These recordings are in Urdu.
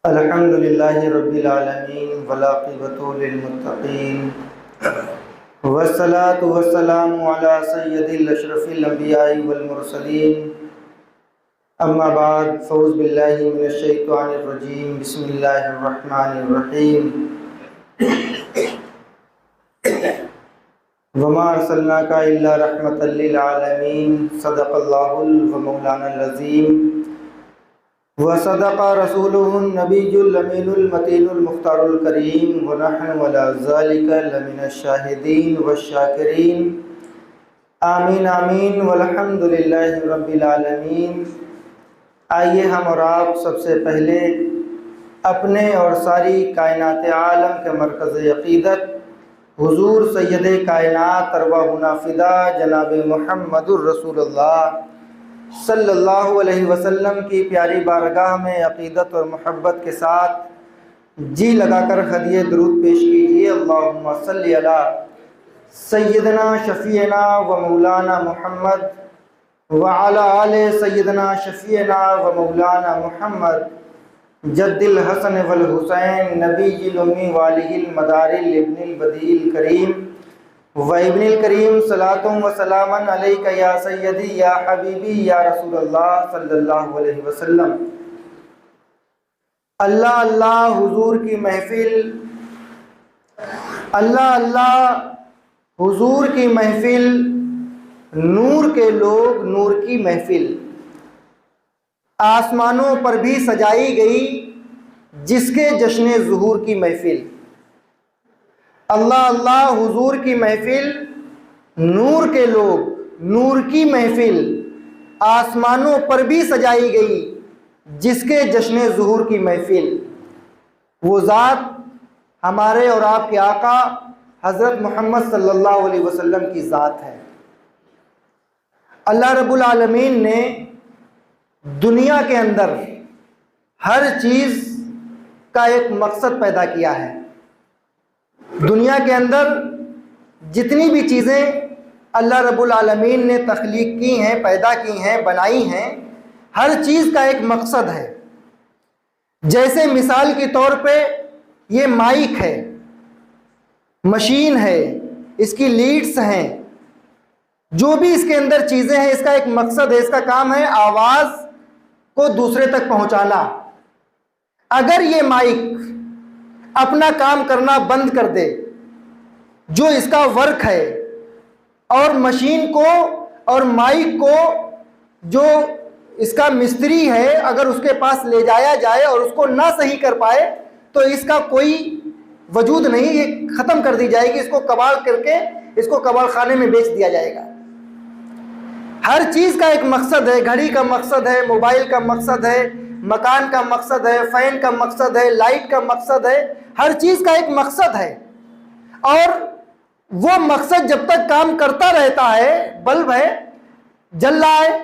الحمد للہ رب العالمین والعاقبۃ للمتقین والصلاة والسلام علی سید الاشرف الانبیاء والمرسلین اما بعد فاعوذ باللہ من الشیطان الرجیم بسم اللہ الرحمن الرحیم وما ارسلناک الا رحمۃ للعالمین صدق اللہ مولانا العظیم وصدق رسوله النبی الامین المتین المختار الکریم ونحن علی ذلک لمن الشاہدین والشاکرین آمین آمین والحمد للہ رب العالمین۔ آئیے ہم اور آپ سب سے پہلے اپنے اور ساری کائنات عالم کے مرکز عقیدت حضور سید کائنات ارواحنا فدا جناب محمد الرسول اللہ صلی اللہ علیہ وسلم کی پیاری بارگاہ میں عقیدت اور محبت کے ساتھ جی لگا کر ہدیہ درود پیش کیجیے۔ اللہم صلی علی سیدنا شفیعنا و مولانا محمد وعلی آل سیدنا شفیعنا و مولانا محمد جد الحسن والحسین نبی الامی والہ المدار ابن البدیع الکریم و ابن الکریم صلاۃ و سلام علیک یا سیدی یا حبیبی یا رسول اللہ صلی اللہ علیہ وسلم۔ اللہ اللہ حضور کی محفل، اللہ اللہ حضور کی محفل، نور کے لوگ نور کی محفل، آسمانوں پر بھی سجائی گئی جس کے جشن ظہور کی محفل۔ اللہ اللہ حضور کی محفل، نور کے لوگ نور کی محفل، آسمانوں پر بھی سجائی گئی جس کے جشن ظہور کی محفل۔ وہ ذات ہمارے اور آپ کے آقا حضرت محمد صلی اللہ علیہ وسلم کی ذات ہے۔ اللہ رب العالمین نے دنیا کے اندر ہر چیز کا ایک مقصد پیدا کیا ہے۔ دنیا کے اندر جتنی بھی چیزیں اللہ رب العالمین نے تخلیق کی ہیں، پیدا کی ہیں، بنائی ہیں، ہر چیز کا ایک مقصد ہے۔ جیسے مثال کے طور پہ یہ مائک ہے، مشین ہے، اس کی لیڈز ہیں، جو بھی اس کے اندر چیزیں ہیں، اس کا ایک مقصد ہے، اس کا کام ہے آواز کو دوسرے تک پہنچانا۔ اگر یہ مائک اپنا کام کرنا بند کر دے، جو اس کا ورک ہے، اور مشین کو اور مائک کو جو اس کا مستری ہے اگر اس کے پاس لے جایا جائے اور اس کو نہ صحیح کر پائے تو اس کا کوئی وجود نہیں، یہ ختم کر دی جائے گی، اس کو کباڑ کر کے اس کو کباڑ خانے میں بیچ دیا جائے گا۔ ہر چیز کا ایک مقصد ہے، گھڑی کا مقصد ہے، موبائل کا مقصد ہے، مکان کا مقصد ہے، فین کا مقصد ہے، لائٹ کا مقصد ہے، ہر چیز کا ایک مقصد ہے۔ اور وہ مقصد جب تک کام کرتا رہتا ہے، بلب ہے، جل رہا ہے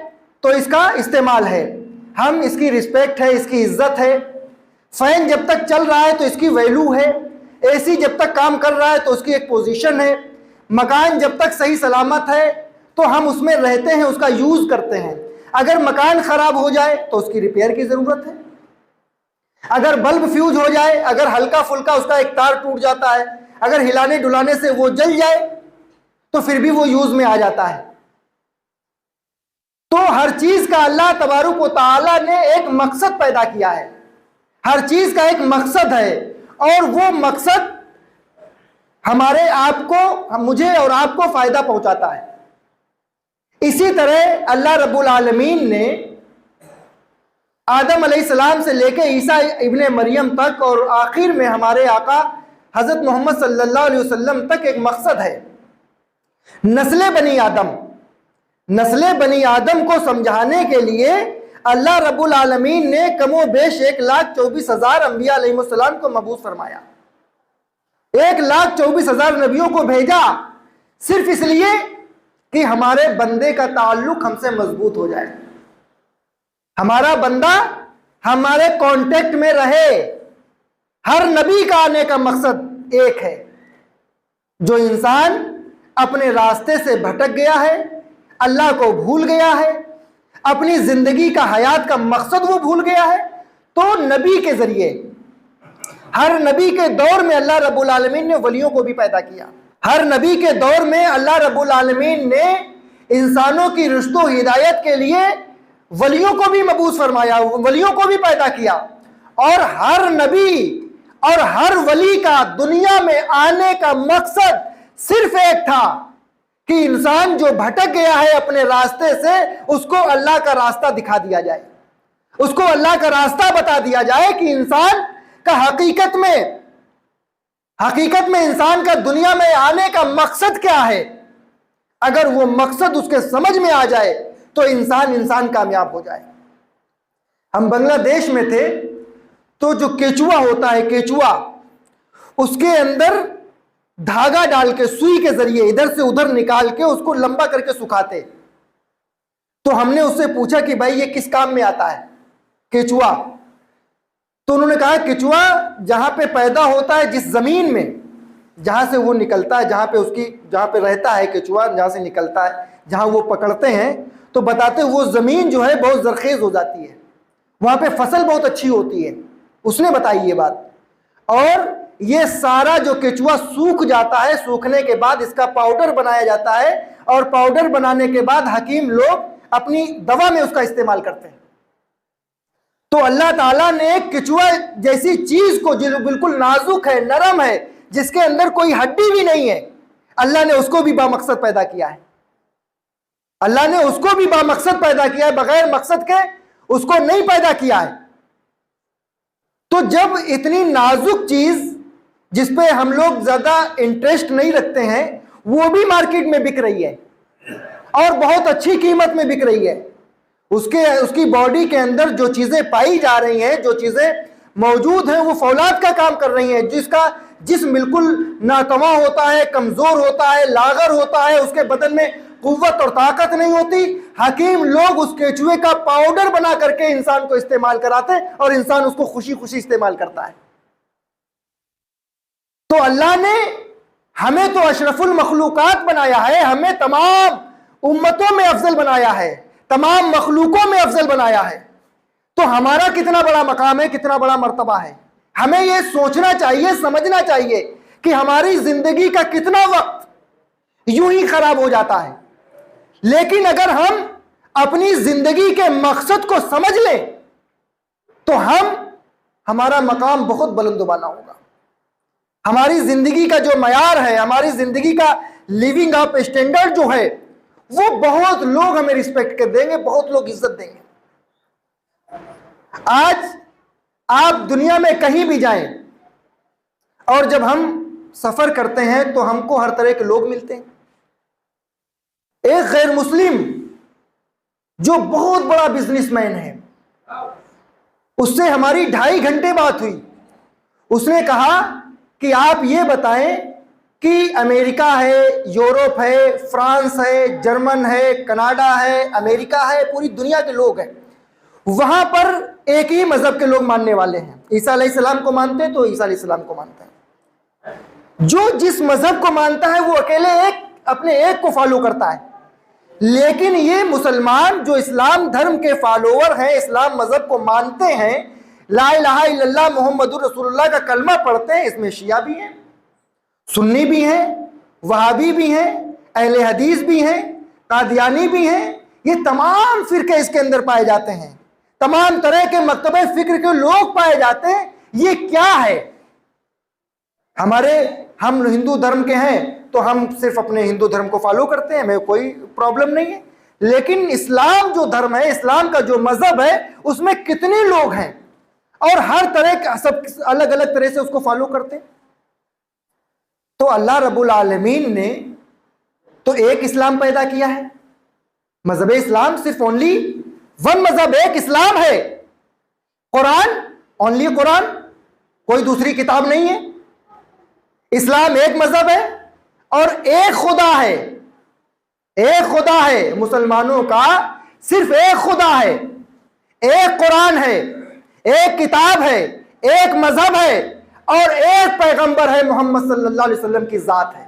تو اس کا استعمال ہے، ہم اس کی رسپیکٹ ہے، اس کی عزت ہے۔ فین جب تک چل رہا ہے تو اس کی ویلیو ہے، اے سی جب تک کام کر رہا ہے تو اس کی ایک پوزیشن ہے، مکان جب تک صحیح سلامت ہے تو ہم اس میں رہتے ہیں، اس کا یوز کرتے ہیں۔ اگر مکان خراب ہو جائے تو اس کی ریپیئر کی ضرورت ہے، اگر بلب فیوز ہو جائے، اگر ہلکا پھلکا اس کا ایک تار ٹوٹ جاتا ہے، اگر ہلانے ڈلانے سے وہ جل جائے تو پھر بھی وہ یوز میں آ جاتا ہے۔ تو ہر چیز کا اللہ تبارک و تعالی نے ایک مقصد پیدا کیا ہے، ہر چیز کا ایک مقصد ہے، اور وہ مقصد ہمارے آپ کو، مجھے اور آپ کو فائدہ پہنچاتا ہے۔ اسی طرح اللہ رب العالمین نے آدم علیہ السلام سے لے کے عیسیٰ ابن مریم تک اور آخر میں ہمارے آقا حضرت محمد صلی اللہ علیہ وسلم تک ایک مقصد ہے۔ نسل بنی آدم کو سمجھانے کے لیے اللہ رب العالمین نے کم و بیش 1,24,000 انبیاء علیہ السلام کو مبعوث فرمایا، 1,24,000 نبیوں کو بھیجا، صرف اس لیے کہ ہمارے بندے کا تعلق ہم سے مضبوط ہو جائے، ہمارا بندہ ہمارے کانٹیکٹ میں رہے۔ ہر نبی کا آنے کا مقصد ایک ہے۔ جو انسان اپنے راستے سے بھٹک گیا ہے، اللہ کو بھول گیا ہے، اپنی زندگی کا حیات کا مقصد وہ بھول گیا ہے، تو نبی کے ذریعے ہر نبی کے دور میں اللہ رب العالمین نے ولیوں کو بھی پیدا کیا. ہر نبی کے دور میں اللہ رب العالمین نے انسانوں کی رشد و ہدایت کے لیے ولیوں کو بھی مبعوث فرمایا, ولیوں کو بھی پیدا کیا. اور ہر نبی اور ہر ولی کا دنیا میں آنے کا مقصد صرف ایک تھا کہ انسان جو بھٹک گیا ہے اپنے راستے سے, اس کو اللہ کا راستہ دکھا دیا جائے, اس کو اللہ کا راستہ بتا دیا جائے کہ انسان کا حقیقت میں انسان کا دنیا میں آنے کا مقصد کیا ہے. اگر وہ مقصد اس کے سمجھ میں آ جائے تو انسان کامیاب ہو جائے. ہم بنگلہ دیش میں تھے تو جو کیچوا ہوتا ہے, کیچوا, اس کے اندر دھاگا ڈال کے سوئی کے ذریعے ادھر سے ادھر نکال کے اس کو لمبا کر کے سکھاتے. تو ہم نے اس سے پوچھا کہ بھائی یہ کس کام میں آتا ہے کیچوا؟ تو انہوں نے کہا کیچوا جہاں پہ پیدا ہوتا ہے, جس زمین میں جہاں سے وہ نکلتا ہے, جہاں پہ رہتا ہے کیچوا, جہاں سے نکلتا ہے, جہاں وہ پکڑتے ہیں, تو بتاتے وہ زمین جو ہے بہت زرخیز ہو جاتی ہے, وہاں پہ فصل بہت اچھی ہوتی ہے. اس نے بتائی یہ بات. اور یہ سارا جو کیچوا سوکھ جاتا ہے, سوکھنے کے بعد اس کا پاؤڈر بنایا جاتا ہے, اور پاؤڈر بنانے کے بعد حکیم لوگ اپنی دوا میں اس کا استعمال کرتے ہیں. تو اللہ تعالیٰ نے کیچوا جیسی چیز کو جو بالکل نازک ہے, نرم ہے, جس کے اندر کوئی ہڈی بھی نہیں ہے, اللہ نے اس کو بھی بامقصد پیدا کیا ہے. اللہ نے اس کو بھی بامقصد پیدا کیا ہے, بغیر مقصد کے اس کو نہیں پیدا کیا ہے. تو جب اتنی نازک چیز جس پہ ہم لوگ زیادہ انٹرسٹ نہیں رکھتے ہیں, وہ بھی مارکیٹ میں بک رہی ہے اور بہت اچھی قیمت میں بک رہی ہے, اس کی باڈی کے اندر جو چیزیں پائی جا رہی ہیں, جو چیزیں موجود ہیں, وہ فولاد کا کام کر رہی ہیں, جس کا جسم بالکل ناتواں ہوتا ہے, کمزور ہوتا ہے, لاغر ہوتا ہے, اس کے بدن میں قوت اور طاقت نہیں ہوتی. حکیم لوگ اس کیچوے کا پاؤڈر بنا کر کے انسان کو استعمال کراتے اور انسان اس کو خوشی خوشی استعمال کرتا ہے. تو اللہ نے ہمیں تو اشرف المخلوقات بنایا ہے, ہمیں تمام امتوں میں افضل بنایا ہے, تمام مخلوقوں میں افضل بنایا ہے. تو ہمارا کتنا بڑا مقام ہے, کتنا بڑا مرتبہ ہے. ہمیں یہ سوچنا چاہیے, سمجھنا چاہیے کہ ہماری زندگی کا کتنا وقت یوں ہی خراب ہو جاتا ہے. لیکن اگر ہم اپنی زندگی کے مقصد کو سمجھ لیں تو ہمارا مقام بہت بلند و بالا ہوگا. ہماری زندگی کا جو معیار ہے, ہماری زندگی کا لیونگ اپ اسٹینڈرڈ جو ہے, وہ بہت لوگ ہمیں رسپیکٹ کر دیں گے, بہت لوگ عزت دیں گے. آج آپ دنیا میں کہیں بھی جائیں اور جب ہم سفر کرتے ہیں تو ہم کو ہر طرح کے لوگ ملتے ہیں. ایک غیر مسلم جو بہت بڑا بزنس مین ہے, اس سے ہماری 2.5 گھنٹے بات ہوئی. اس نے کہا کہ آپ یہ بتائیں کہ امریکہ ہے, یورپ ہے, فرانس ہے, جرمن ہے, کینیڈا ہے, امریکہ ہے, پوری دنیا کے لوگ ہیں, وہاں پر ایک ہی مذہب کے لوگ ماننے والے ہیں. عیسیٰ علیہ السلام کو مانتے ہیں تو عیسیٰ علیہ السلام کو مانتے ہیں. جو جس مذہب کو مانتا ہے وہ اکیلے اپنے ایک کو فالو کرتا ہے. لیکن یہ مسلمان جو اسلام دھرم کے فالوور ہیں, اسلام مذہب کو مانتے ہیں, لا الہ الا اللہ محمد رسول اللہ کا کلمہ پڑھتے ہیں, اس میں شیعہ بھی ہیں, سنی بھی ہیں, وہابی بھی ہیں, اہل حدیث بھی ہیں, قادیانی بھی ہیں. یہ تمام فرقے اس کے اندر پائے جاتے ہیں, تمام طرح کے مکتبہ فکر کے لوگ پائے جاتے ہیں. یہ کیا ہے؟ ہم ہندو دھرم کے ہیں تو ہم صرف اپنے ہندو دھرم کو فالو کرتے ہیں, ہمیں کوئی پرابلم نہیں ہے. لیکن اسلام جو دھرم ہے, اسلام کا جو مذہب ہے, اس میں کتنے لوگ ہیں اور ہر طرح کا سب الگ الگ طرح سے اس کو فالو کرتے ہیں. تو اللہ رب العالمین نے تو ایک اسلام پیدا کیا ہے. مذہب اسلام صرف اونلی ون مذہب, ایک اسلام ہے. قرآن, اونلی قرآن, کوئی دوسری کتاب نہیں ہے. اسلام ایک مذہب ہے اور ایک خدا ہے, ایک خدا ہے. مسلمانوں کا صرف ایک خدا ہے, ایک قرآن ہے, ایک کتاب ہے, ایک مذہب ہے اور ایک پیغمبر ہے, محمد صلی اللہ علیہ وسلم کی ذات ہے.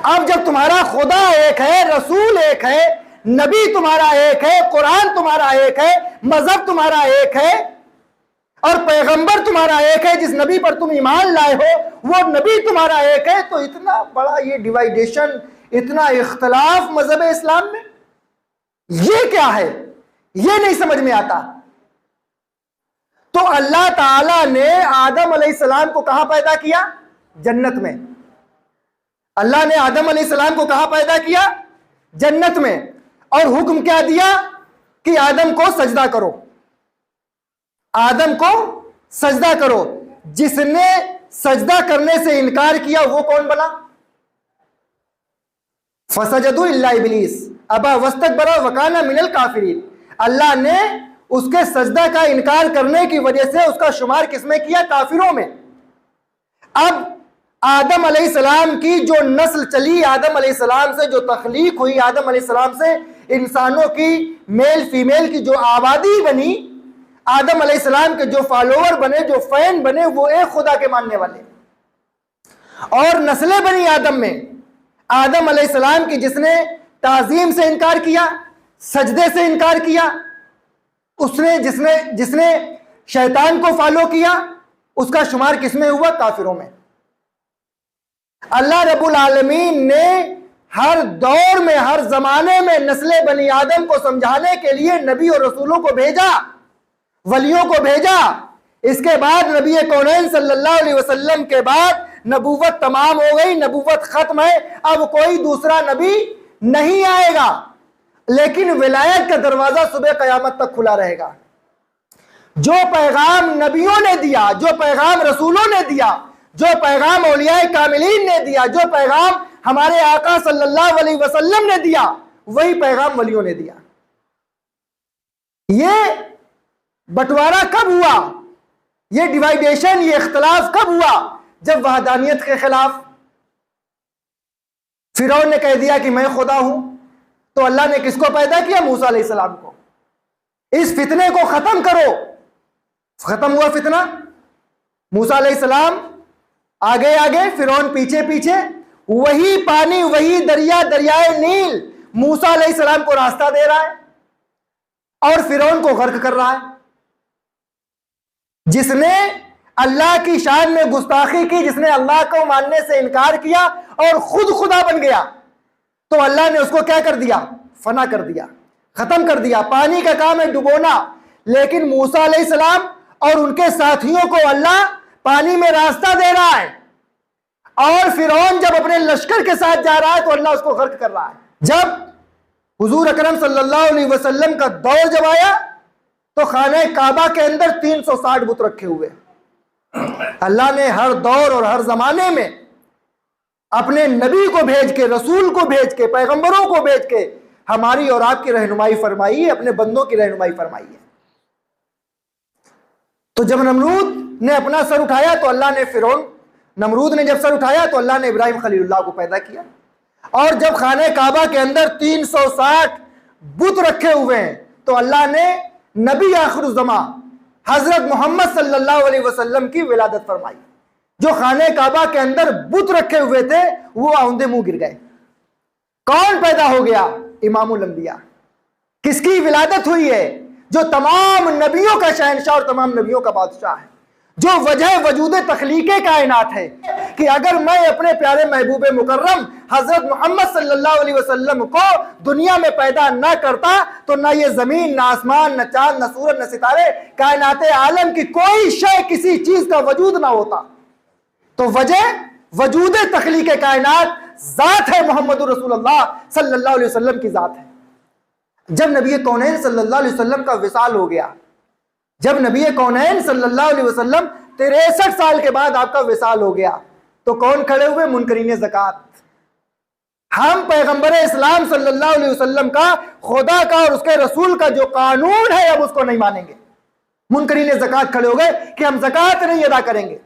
اب جب تمہارا خدا ایک ہے, رسول ایک ہے, نبی تمہارا ایک ہے, قرآن تمہارا ایک ہے, مذہب تمہارا ایک ہے, اور پیغمبر تمہارا ایک ہے، جس نبی پر تم ایمان لائے ہو وہ نبی تمہارا ایک ہے، تو اتنا بڑا یہ ڈیوائیڈیشن، اتنا اختلاف مذہب اسلام میں، یہ کیا ہے؟ یہ نہیں سمجھ میں آتا۔ تو اللہ تعالیٰ نے آدم علیہ السلام کو کہاں پیدا کیا؟ جنت میں۔ اللہ نے آدم علیہ السلام کو کہاں پیدا کیا؟ جنت میں۔ اور حکم کیا دیا؟ کہ آدم کو سجدہ کرو، آدم کو سجدہ کرو۔ جس نے سجدہ کرنے سے انکار کیا وہ کون بنا؟ فَسَجَدُوا إِلَّا إِبْلِيسَ أَبَى وَاسْتَكْبَرَ وَكَانَ مِنَ الْكَافِرِينَ۔ اللہ نے اس کے سجدہ کا انکار کرنے کی وجہ سے اس کا شمار کس میں کیا؟ کافروں میں۔ اب آدم علیہ السلام کی جو نسل چلی، آدم علیہ السلام سے جو تخلیق ہوئی، آدم علیہ السلام سے انسانوں کی میل فیمیل کی جو آبادی بنی، آدم علیہ السلام کے جو فالوور بنے، جو فین بنے، وہ ایک خدا کے ماننے والے، اور نسلیں بنی آدم میں۔ آدم علیہ السلام کی جس نے تعظیم سے انکار کیا، سجدے سے انکار کیا، جس نے شیطان کو فالو کیا، اس کا شمار کس میں ہوا؟ کافروں میں۔ اللہ رب العالمین نے ہر دور میں، ہر زمانے میں نسل بنی آدم کو سمجھانے کے لیے نبی اور رسولوں کو بھیجا، ولیوں کو بھیجا۔ اس کے بعد نبی کونین صلی اللہ علیہ وسلم کے بعد نبوت تمام ہو گئی، نبوت ختم ہے، اب کوئی دوسرا نبی نہیں آئے گا، لیکن ولایت کا دروازہ صبح قیامت تک کھلا رہے گا۔ جو پیغام نبیوں نے دیا، جو پیغام رسولوں نے دیا، جو پیغام اولیاء کاملین نے دیا، جو پیغام ہمارے آقا صلی اللہ علیہ وسلم نے دیا، وہی پیغام ولیوں نے دیا۔ یہ بٹوارا کب ہوا؟ یہ ڈیوائیڈیشن، یہ اختلاف کب ہوا؟ جب وحدانیت کے خلاف فرعون نے کہہ دیا کہ میں خدا ہوں، تو اللہ نے کس کو پیدا کیا؟ موسیٰ علیہ السلام کو۔ اس فتنے کو ختم کرو۔ ختم ہوا فتنہ، موسیٰ علیہ السلام آگے آگے، فرعون پیچھے پیچھے، وہی پانی، وہی دریا، دریائے نیل موسیٰ علیہ السلام کو راستہ دے رہا ہے اور فرعون کو غرق کر رہا ہے۔ جس نے اللہ کی شان میں گستاخی کی، جس نے اللہ کو ماننے سے انکار کیا اور خود خدا بن گیا، تو اللہ نے اس کو کیا کر دیا؟ فنا کر دیا، ختم کر دیا۔ پانی کا کام ہے ڈبونا، لیکن موسیٰ علیہ السلام اور ان کے ساتھیوں کو اللہ پانی میں راستہ دے رہا ہے، اور فرعون جب اپنے لشکر کے ساتھ جا رہا ہے تو اللہ اس کو غرق کر رہا ہے۔ جب حضور اکرم صلی اللہ علیہ وسلم کا دور جب آیا تو خانہ کعبہ کے اندر 360 بت رکھے ہوئے۔ اللہ نے ہر دور اور ہر زمانے میں اپنے نبی کو بھیج کے، رسول کو بھیج کے، پیغمبروں کو بھیج کے ہماری اور آپ کی رہنمائی فرمائی ہے، اپنے بندوں کی رہنمائی فرمائی ہے۔ تو جب نمرود نے اپنا سر اٹھایا تو اللہ نے نمرود نے جب سر اٹھایا تو اللہ نے ابراہیم خلیل اللہ کو پیدا کیا، اور جب خانہ کعبہ کے اندر 360 بت رکھے ہوئے ہیں تو اللہ نے نبی آخر الزمان حضرت محمد صلی اللہ علیہ وسلم کی ولادت فرمائی۔ جو خانہ کعبہ کے اندر بت رکھے ہوئے تھے وہ آؤندے منہ گر گئے۔ کون پیدا ہو گیا؟ امام الانبیاء۔ کس کی ولادت ہوئی ہے؟ جو تمام نبیوں کا شہنشاہ اور تمام نبیوں کا بادشاہ ہے، جو وجہ وجود تخلیق کائنات ہے، کہ اگر میں اپنے پیارے محبوب مکرم حضرت محمد صلی اللہ علیہ وسلم کو دنیا میں پیدا نہ کرتا تو نہ یہ زمین، نہ آسمان، نہ چاند، نہ سورج، نہ ستارے، کائنات عالم کی کوئی شے، کسی چیز کا وجود نہ ہوتا۔ تو وجہ وجود تخلیق کائنات ذات ہے، محمد رسول اللہ صلی اللہ علیہ وسلم کی ذات ہے۔ جب نبی کونین صلی اللہ علیہ وسلم کا وصال ہو گیا، جب نبی کونین صلی اللہ علیہ وسلم 63 سال کے بعد آپ کا وصال ہو گیا تو کون کھڑے ہوئے؟ منکرین زکوٰۃ۔ ہم پیغمبر اسلام صلی اللہ علیہ وسلم کا، خدا کا اور اس کے رسول کا جو قانون ہے اب اس کو نہیں مانیں گے۔ منکرین زکوٰۃ کھڑے ہو گئے کہ ہم زکوٰۃ نہیں ادا کریں گے۔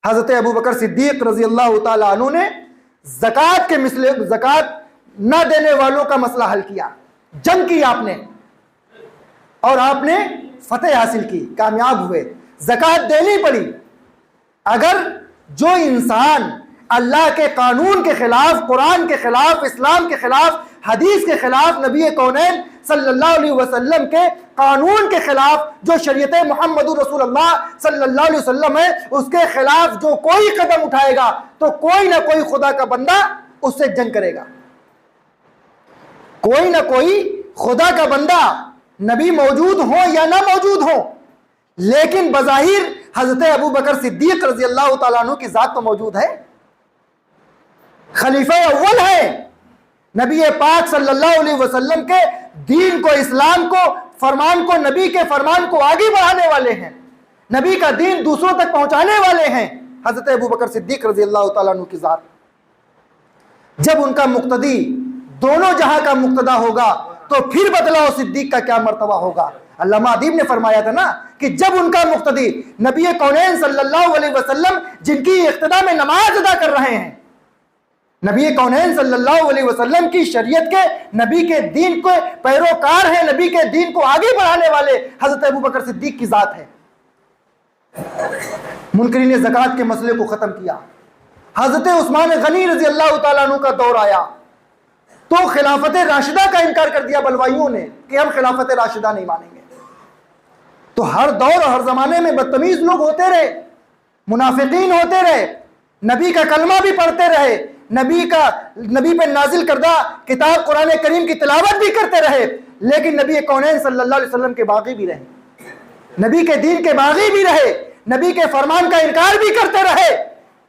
حضرت ابوبکر صدیق رضی اللہ تعالی عنہ نے زکوٰۃ کے زکوٰۃ نہ دینے والوں کا مسئلہ حل کیا، جنگ کی آپ نے، اور آپ نے فتح حاصل کی، کامیاب ہوئے، زکوٰۃ دینی پڑی۔ اگر جو انسان اللہ کے قانون کے خلاف، قرآن کے خلاف، اسلام کے خلاف، حدیث کے خلاف، نبی کونین صلی اللہ علیہ وسلم کے قانون کے خلاف، جو شریعت محمد رسول اللہ صلی اللہ علیہ وسلم ہے اس کے خلاف جو کوئی قدم اٹھائے گا تو کوئی نہ کوئی خدا کا بندہ اس سے جنگ کرے گا. کوئی نہ کوئی خدا کا بندہ، نبی موجود ہو یا نہ موجود ہو، لیکن بظاہر حضرت ابو بکر صدیق رضی اللہ تعالیٰ عنہ کی ذات تو موجود ہے، خلیفہ اول ہے، نبی پاک صلی اللہ علیہ وسلم کے دین کو، اسلام کو، فرمان کو، نبی کے فرمان کو آگے بڑھانے والے ہیں، نبی کا دین دوسروں تک پہنچانے والے ہیں حضرت ابو بکر صدیق رضی اللہ تعالیٰ عنہ کی ذات. جب ان کا مقتدی دونوں جہاں کا مقتدا ہوگا تو پھر بتلاؤ صدیق کا کیا مرتبہ ہوگا. علامہ ادیب نے فرمایا تھا نا کہ جب ان کا مقتدی نبی کونین صلی اللہ علیہ وسلم جن کی اقتدا میں نماز ادا کر رہے ہیں، نبی کونین صلی اللہ علیہ وسلم کی شریعت کے، نبی کے دین کے پیروکار ہیں، نبی کے دین کو آگے بڑھانے والے حضرت ابو بکر صدیق کی ذات ہے. منکرین زکوٰۃ کے مسئلے کو ختم کیا. حضرت عثمان غنی رضی اللہ تعالیٰ عنہ کا دور آیا تو خلافت راشدہ کا انکار کر دیا بلوائیوں نے کہ ہم خلافت راشدہ نہیں مانیں گے. تو ہر دور اور ہر زمانے میں بدتمیز لوگ ہوتے رہے، منافقین ہوتے رہے، نبی کا کلمہ بھی پڑھتے رہے، نبی پہ نازل کردہ کتاب قرآن کریم کی تلاوت بھی کرتے رہے، لیکن نبی کونین صلی اللہ علیہ وسلم کے باغی بھی رہے، نبی کے دین کے باغی بھی رہے، نبی کے فرمان کا انکار بھی کرتے رہے.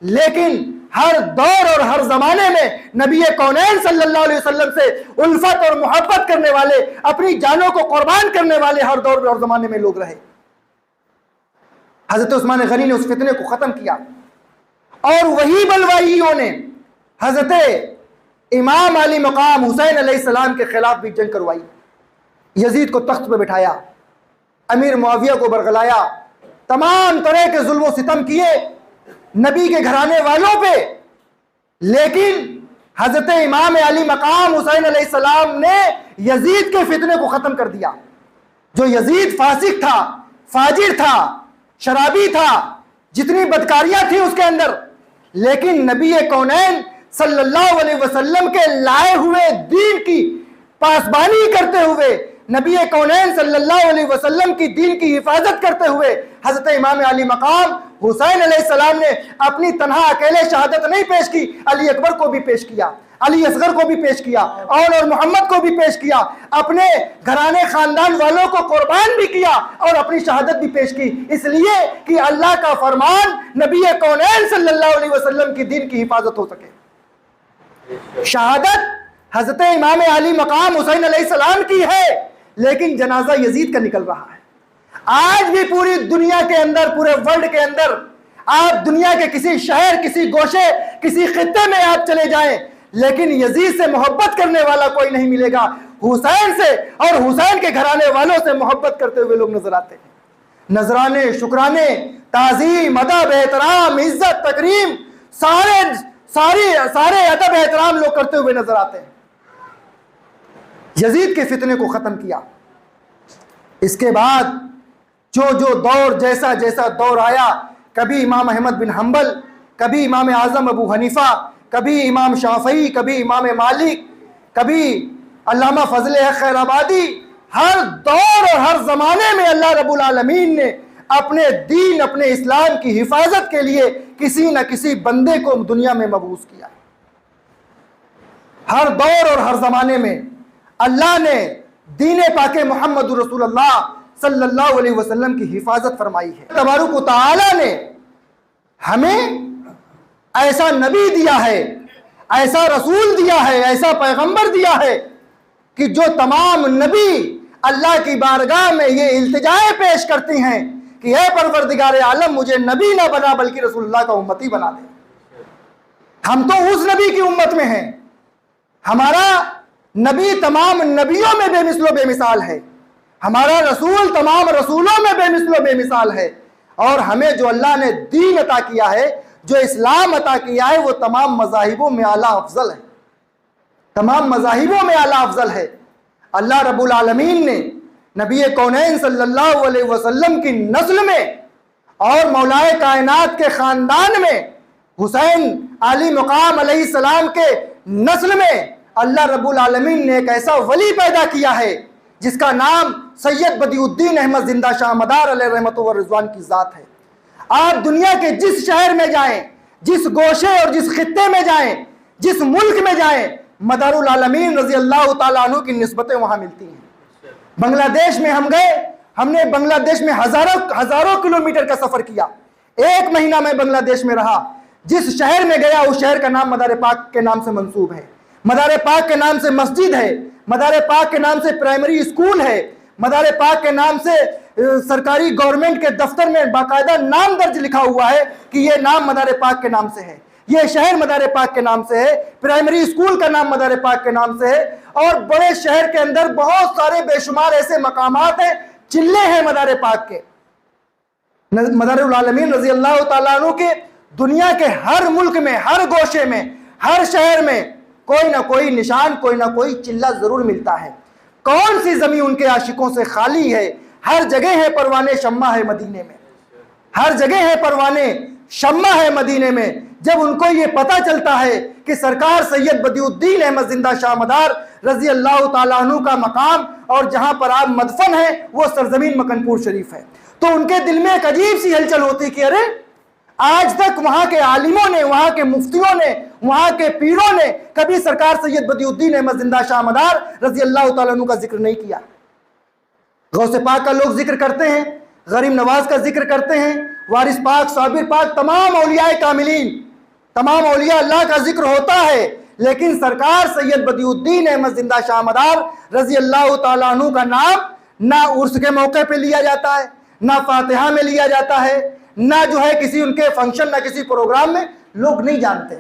لیکن ہر دور اور ہر زمانے میں نبی کونین صلی اللہ علیہ وسلم سے الفت اور محبت کرنے والے، اپنی جانوں کو قربان کرنے والے ہر دور اور زمانے میں لوگ رہے. حضرت عثمان غنی نے اس فتنے کو ختم کیا، اور وہی بلوائیوں نے حضرت امام علی مقام حسین علیہ السلام کے خلاف بھی جنگ کروائی، یزید کو تخت پہ بٹھایا، امیر معاویہ کو برگلایا، تمام طرح کے ظلم و ستم کیے نبی کے گھرانے والوں پہ. لیکن حضرت امام علی مقام حسین علیہ السلام نے یزید کے فتنے کو ختم کر دیا. جو یزید فاسق تھا، فاجر تھا، شرابی تھا، جتنی بدکاریاں تھیں اس کے اندر، لیکن نبی کونین صلی اللہ علیہ وسلم کے لائے ہوئے دین کی پاسبانی کرتے ہوئے، نبی کونین صلی اللہ علیہ وسلم کی دین کی حفاظت کرتے ہوئے حضرت امام علی مقام حسین علیہ السلام نے اپنی تنہا اکیلے شہادت نہیں پیش کی، علی اکبر کو بھی پیش کیا، علی اصغر کو بھی پیش کیا، اور محمد کو بھی پیش کیا، اپنے گھرانے خاندان والوں کو قربان بھی کیا اور اپنی شہادت بھی پیش کی، اس لیے کہ اللہ کا فرمان نبی کونین صلی اللہ علیہ وسلم کی دین کی حفاظت ہو سکے. شہادت حضرت امام علی مقام حسین علیہ السلام کی ہے، لیکن جنازہ یزید کا نکل رہا ہے. آج بھی پوری دنیا کے اندر، پورے ورلڈ کے اندر، آپ دنیا کے کسی شہر، کسی گوشے، کسی خطے میں آپ چلے جائیں، لیکن یزید سے محبت کرنے والا کوئی نہیں ملے گا. حسین سے اور حسین کے گھرانے والوں سے محبت کرتے ہوئے لوگ نظر آتے ہیں. نذرانے، شکرانے، تعظیم، ادب، احترام، عزت، تکریم، سارے ادب احترام لوگ کرتے ہوئے نظر آتے ہیں. یزید کے فتنے کو ختم کیا. اس کے بعد جو دور، جیسا دور آیا، کبھی امام احمد بن حنبل، کبھی امام اعظم ابو حنیفہ، کبھی امام شافعی، کبھی امام مالک، کبھی علامہ فضل حق خیر آبادی، ہر دور اور ہر زمانے میں اللہ رب العالمین نے اپنے دین، اپنے اسلام کی حفاظت کے لیے کسی نہ کسی بندے کو دنیا میں مبعوث کیا. ہر دور اور ہر زمانے میں اللہ نے دین پاک محمد رسول اللہ صلی اللہ علیہ وسلم کی حفاظت فرمائی ہے. تبارک و تعالی نے ہمیں ایسا نبی دیا ہے، ایسا رسول دیا ہے، ایسا پیغمبر دیا ہے کہ جو تمام نبی اللہ کی بارگاہ میں یہ التجائے پیش کرتی ہیں کہ اے پروردگار عالم، مجھے نبی نہ بنا بلکہ رسول اللہ کا امتی بنا دے. ہم تو اس نبی کی امت میں ہیں. ہمارا نبی تمام نبیوں میں بے مثل و بے مثال ہے، ہمارا رسول تمام رسولوں میں بے مثل و بے مثال ہے، اور ہمیں جو اللہ نے دین عطا کیا ہے، جو اسلام عطا کیا ہے، وہ تمام مذاہبوں میں اعلیٰ افضل ہے. تمام مذاہبوں میں اعلیٰ افضل ہے. اللہ رب العالمین نے نبی کونین صلی اللہ علیہ وسلم کی نسل میں اور مولائے کائنات کے خاندان میں حسین علی مقام علیہ السلام کے نسل میں اللہ رب العالمین نے ایک ایسا ولی پیدا کیا ہے جس کا نام سید بدیع الدین احمد زندہ شاہ مدار علیہ رحمت و رضوان کی ذات ہے۔ آپ دنیا کے جس شہر میں جائیں، جس گوشے اور جس خطے میں جائیں، جس ملک میں جائیں، مدار العالمین رضی اللہ تعالیٰ عنہ کی نسبتیں وہاں ملتی ہیں۔ بنگلہ دیش میں ہم گئے، ہم نے بنگلہ دیش میں ہزاروں کلومیٹر کا سفر کیا، 1 مہینہ میں بنگلہ دیش میں رہا۔ جس شہر میں گیا اس شہر کا نام مدار پاک کے نام سے منسوب ہے، مدار پاک کے نام سے مسجد ہے، مدار پاک کے نام سے پرائمری اسکول ہے، مدار پاک کے نام سے سرکاری گورنمنٹ کے دفتر میں باقاعدہ نام درج لکھا ہوا ہے کہ یہ نام مدار پاک کے نام سے ہے، یہ شہر مدار پاک کے نام سے ہے، پرائمری اسکول کا نام مدار پاک کے نام سے ہے، اور بڑے شہر کے اندر بہت سارے بے شمار ایسے مقامات ہیں، چلے ہیں مدار پاک کے۔ مدار العالمین رضی اللہ تعالیٰ عنہ کے دنیا کے ہر ملک میں، ہر گوشے میں، ہر شہر میں کوئی نہ کوئی نشان، کوئی نہ کوئی چلہ ضرور ملتا ہے۔ کون سی زمین ان کے عاشقوں سے خالی ہے؟ ہر جگہ ہے پروانے شمع ہے مدینے میں، ہر جگہ ہے پروانے شمع ہے مدینے میں۔ جب ان کو یہ پتہ چلتا ہے کہ سرکار سید بدیع الدین احمد زندہ شاہ مدار رضی اللہ تعالیٰ عنہ کا مقام اور جہاں پر آپ مدفن ہیں وہ سرزمین مکن پور شریف ہے، تو ان کے دل میں ایک عجیب سی ہلچل ہوتی کہ ارے آج تک وہاں کے عالموں نے، وہاں کے مفتیوں نے، وہاں کے پیروں نے کبھی سرکار سید بدیع الدین احمد زندہ شاہ مدار رضی اللہ تعالیٰ عنہ کا ذکر نہیں کیا۔ غوث پاک کا لوگ ذکر کرتے ہیں، غریب نواز کا ذکر کرتے ہیں، وارث پاک، صابر پاک، تمام اولیاء کاملین، تمام اولیاء اللہ کا ذکر ہوتا ہے، لیکن سرکار سید بدیع الدین احمد زندہ شاہ مدار رضی اللہ تعالیٰ عنہ کا نام نہ عرس کے موقع پہ لیا جاتا ہے، نہ فاتحہ میں لیا جاتا ہے، نہ جو ہے کسی ان کے فنکشن، نہ کسی پروگرام میں، لوگ نہیں جانتے۔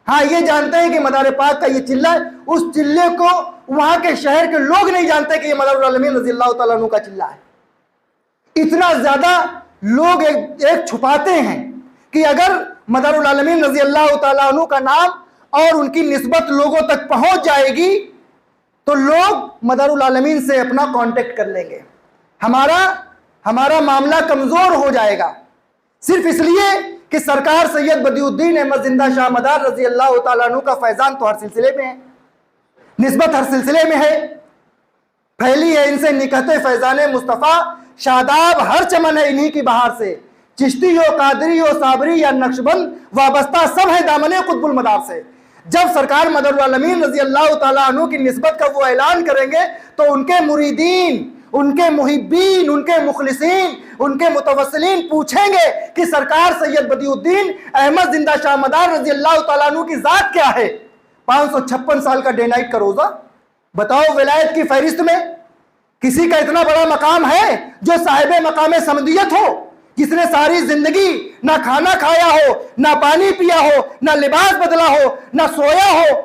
ہاں یہ جانتے ہیں کہ مدار پاک کا یہ چلہ ہے، اس چلے کو وہاں کے شہر کے لوگ نہیں جانتے کہ یہ مدار العالمین رضی اللہ تعالیٰ عنہ کا چلہ ہے۔ اتنا زیادہ لوگ ایک چھپاتے ہیں کہ اگر مدار العالمین رضی اللہ تعالیٰ عنہ کا نام اور ان کی نسبت لوگوں تک پہنچ جائے گی تو لوگ مدار العالمین سے اپنا کانٹیکٹ کر لیں گے، ہمارا معاملہ کمزور ہو جائے گا، صرف اس لیے کہ سرکار سید بدیع الدین احمد زندہ شاہ مدار رضی اللہ تعالیٰ عنہ کا فیضان تو ہر سلسلے میں ہے، نسبت ہر سلسلے میں ہے، پھیلی ہے ان سے نکہت فیضان مصطفیٰ، شاداب ہر چمن ہے انہی کی بہار سے، چشتی ہو، قادری ہو، صابری یا نقشبند، وابستہ سب ہے دامن قطب المدار سے۔ جب سرکار مدار العالمین رضی اللہ تعالیٰ عنہ کی نسبت کا وہ اعلان کریں گے تو ان کے مریدین، ان کے محبین، ان کے مخلصین، ان کے متوسلین پوچھیں گے کہ سرکار سید بدیع الدین احمد زندہ شاہ مدار رضی اللہ تعالیٰ عنہ کی ذات کیا ہے؟ 556 سال کا ڈے نائٹ کا روزہ، بتاؤ ولایت کی فہرست میں کسی کا اتنا بڑا مقام ہے جو صاحب مقام سمدیت ہو، جس نے ساری زندگی نہ کھانا کھایا ہو، نہ پانی پیا ہو، نہ لباس بدلا ہو، نہ سویا ہو؟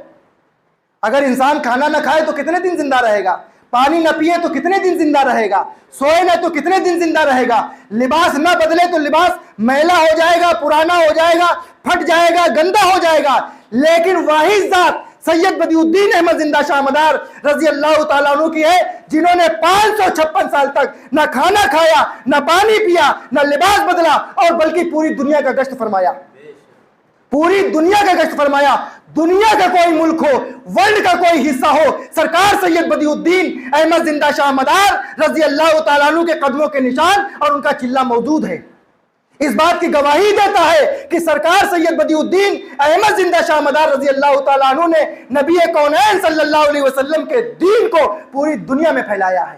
اگر انسان کھانا نہ کھائے تو کتنے دن زندہ رہے گا؟ پانی نہ پیے تو کتنے دن زندہ رہے گا؟ سوئے نہ تو کتنے دن زندہ رہے گا؟ لباس نہ بدلے تو لباس میلا ہو جائے گا، پرانا ہو جائے گا، پھٹ جائے گا، گندا ہو جائے گا۔ لیکن واحد ذات سید بدیع الدین احمد زندہ شاہ مدار رضی اللہ تعالیٰ عنہ کی ہے جنہوں نے 556 سال تک نہ کھانا کھایا، نہ پانی پیا، نہ لباس بدلا، اور بلکہ پوری دنیا کا گشت فرمایا، پوری دنیا کا گشت فرمایا۔ دنیا کا کوئی ملک ہو، ورلڈ کا کوئی حصہ ہو، سرکار سید بدیع الدین احمد زندہ شاہ مدار رضی اللہ تعالیٰ عنہ کے قدموں کے نشان اور ان کا چلہ موجود ہے۔ اس بات کی گواہی دیتا ہے کہ سرکار سید بدیع الدین احمد زندہ شاہ مدار رضی اللہ تعالیٰ عنہ نے نبی کونین صلی اللہ علیہ وسلم کے دین کو پوری دنیا میں پھیلایا ہے،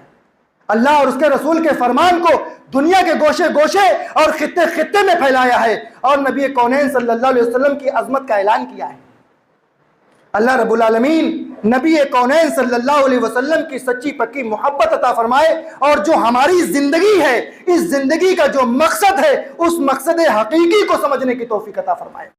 اللہ اور اس کے رسول کے فرمان کو دنیا کے گوشے گوشے اور خطے خطے میں پھیلایا ہے، اور نبی کونین صلی اللہ علیہ وسلم کی عظمت کا اعلان کیا ہے۔ اللہ رب العالمین نبی کونین صلی اللہ علیہ وسلم کی سچی پکی محبت عطا فرمائے، اور جو ہماری زندگی ہے، اس زندگی کا جو مقصد ہے، اس مقصد حقیقی کو سمجھنے کی توفیق عطا فرمائے۔